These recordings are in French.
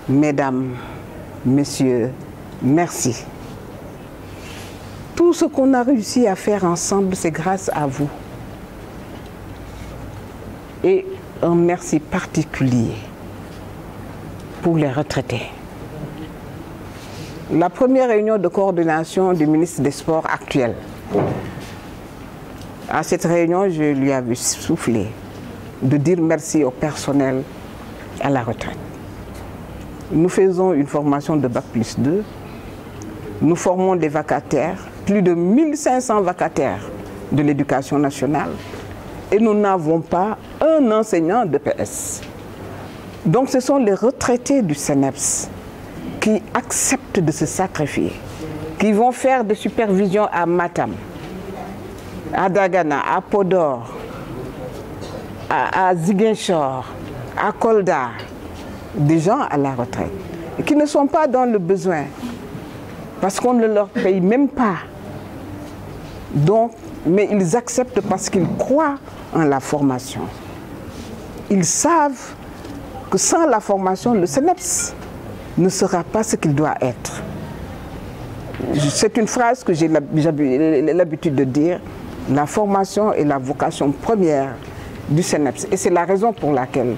Mesdames, Messieurs, merci. Tout ce qu'on a réussi à faire ensemble, c'est grâce à vous. Et un merci particulier pour les retraités. La première réunion de coordination du ministre des Sports actuel. À cette réunion, je lui avais soufflé de dire merci au personnel à la retraite. Nous faisons une formation de Bac+2. Nous formons des vacataires, plus de 1500 vacataires de l'éducation nationale. Et nous n'avons pas un enseignant de PS. Donc ce sont les retraités du CNEPS qui acceptent de se sacrifier, qui vont faire des supervisions à Matam, à Dagana, à Podor, à Ziguinchor, à Kolda, des gens à la retraite, et qui ne sont pas dans le besoin, parce qu'on ne leur paye même pas. Donc, mais ils acceptent parce qu'ils croient en la formation. Ils savent que sans la formation, le CNEPS ne sera pas ce qu'il doit être. C'est une phrase que j'ai l'habitude de dire. La formation est la vocation première du CNEPS. Et c'est la raison pour laquelle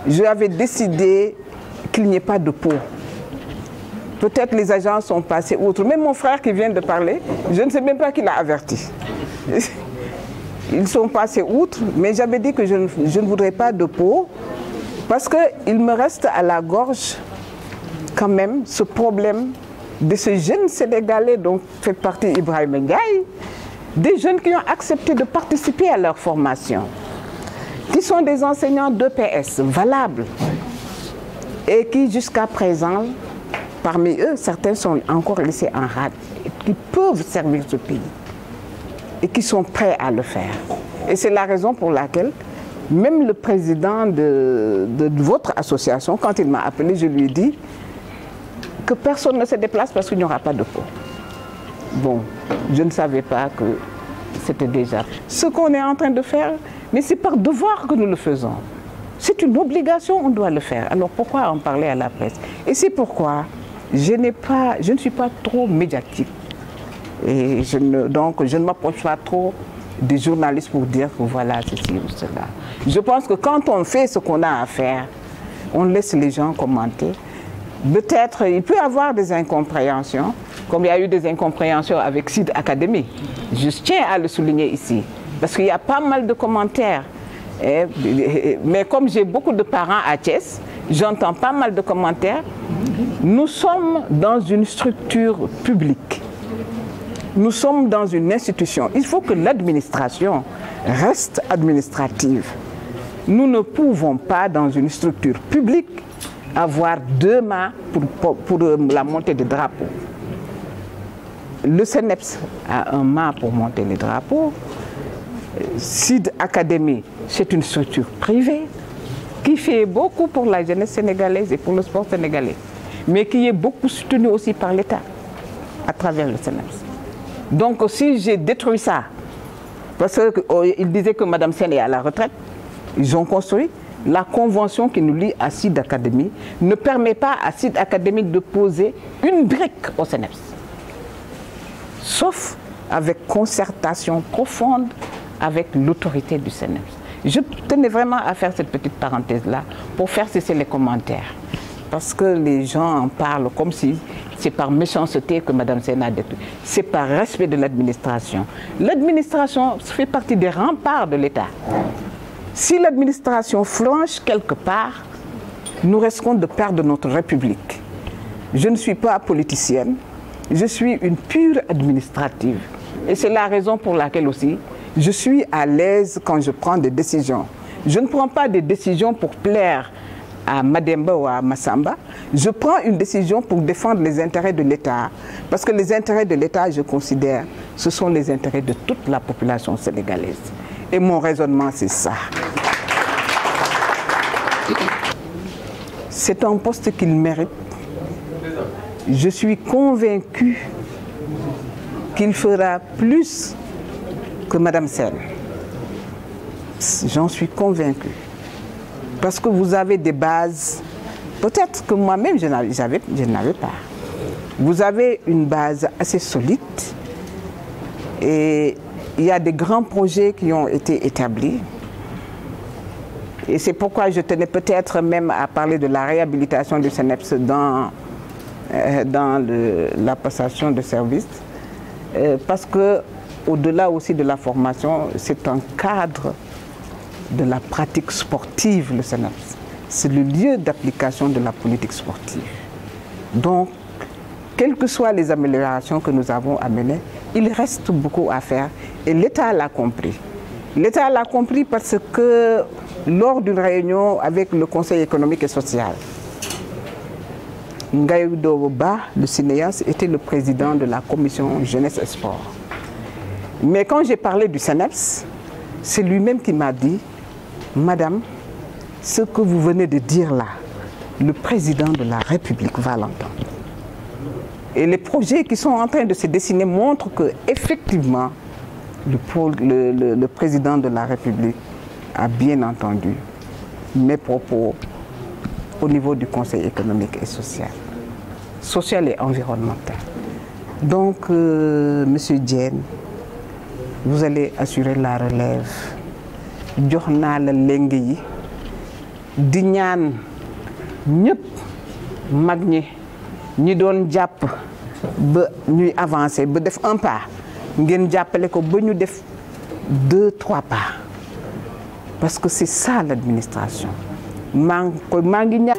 j'avais décidé qu'il n'y ait pas de pot. Peut-être les agents sont passés outre. Même mon frère qui vient de parler, je ne sais même pas qui l'a averti. Ils sont passés outre, mais j'avais dit que je ne voudrais pas de pot parce qu'il me reste à la gorge quand même ce problème de ce jeune Sénégalais dont fait partie Ibrahima Ndiaye, des jeunes qui ont accepté de participer à leur formation, qui sont des enseignants d'EPS valables et qui jusqu'à présent, parmi eux, certains sont encore laissés en rade, et qui peuvent servir ce pays et qui sont prêts à le faire. Et c'est la raison pour laquelle même le président de votre association, quand il m'a appelé, je lui ai dit que personne ne se déplace parce qu'il n'y aura pas de pot. Bon, je ne savais pas que c'était déjà ce qu'on est en train de faire, mais c'est par devoir que nous le faisons. C'est une obligation, on doit le faire. Alors pourquoi en parler à la presse? Et c'est pourquoi je ne suis pas trop médiatique. Et donc je ne m'approche pas trop des journalistes pour dire que voilà ceci ou cela. Je pense que quand on fait ce qu'on a à faire, on laisse les gens commenter. Peut-être il peut y avoir des incompréhensions, comme il y a eu des incompréhensions avec Sid Academy. Je tiens à le souligner ici, parce qu'il y a pas mal de commentaires. Mais comme j'ai beaucoup de parents à Thiès, j'entends pas mal de commentaires. Nous sommes dans une structure publique. Nous sommes dans une institution. Il faut que l'administration reste administrative. Nous ne pouvons pas, dans une structure publique, avoir deux mâts pour la montée des drapeaux. Le CNEPS a un mât pour monter les drapeaux. Sid Academy, c'est une structure privée qui fait beaucoup pour la jeunesse sénégalaise et pour le sport sénégalais, mais qui est beaucoup soutenue aussi par l'État à travers le CNEPS. Donc si j'ai détruit ça, parce qu'ils disaient que Mme Sen est à la retraite, ils ont construit la convention qui nous lie à Sid Academy, ne permet pas à Sid Academy de poser une brique au CNEPS, sauf avec concertation profonde avec l'autorité du CNEPS. Je tenais vraiment à faire cette petite parenthèse-là pour faire cesser les commentaires. Parce que les gens en parlent comme si c'est par méchanceté que Mme Sen a détruit. C'est par respect de l'administration. L'administration fait partie des remparts de l'État. Si l'administration flanche quelque part, nous risquons de perdre notre République. Je ne suis pas politicienne, je suis une pure administrative. Et c'est la raison pour laquelle aussi, je suis à l'aise quand je prends des décisions. Je ne prends pas des décisions pour plaire à Mademba ou à Massamba. Je prends une décision pour défendre les intérêts de l'État. Parce que les intérêts de l'État, je considère, ce sont les intérêts de toute la population sénégalaise. Et mon raisonnement, c'est ça. C'est un poste qu'il mérite. Je suis convaincue qu'il fera plus que Mme Sen. J'en suis convaincue. Parce que vous avez des bases peut-être que moi-même, je n'avais pas. Vous avez une base assez solide et il y a des grands projets qui ont été établis. Et c'est pourquoi je tenais peut-être même à parler de la réhabilitation du CNEPS dans la passation de service. Parce qu'au-delà aussi de la formation, c'est un cadre de la pratique sportive, le CNEPS. C'est le lieu d'application de la politique sportive. Donc, quelles que soient les améliorations que nous avons amenées, il reste beaucoup à faire et l'État l'a compris. L'État l'a compris parce que lors d'une réunion avec le Conseil économique et social, Ngaïou Ba, le cinéaste, était le président de la commission jeunesse et sport. Mais quand j'ai parlé du CNEPS, c'est lui-même qui m'a dit « Madame, ce que vous venez de dire là, le président de la République va l'entendre. » Et les projets qui sont en train de se dessiner montrent qu'effectivement, le président de la République a bien entendu mes propos au niveau du Conseil économique et social et environnemental. Donc, Monsieur Diène, vous allez assurer la relève. Jox naa la leng yi di ñaan ñëpp mag ñi doon jàpp ba ñuy avancer ba def un pas ngeen jàppale ko ba ñu def 2-3 pas parce que c'est ça l'administration maa ngi ñaan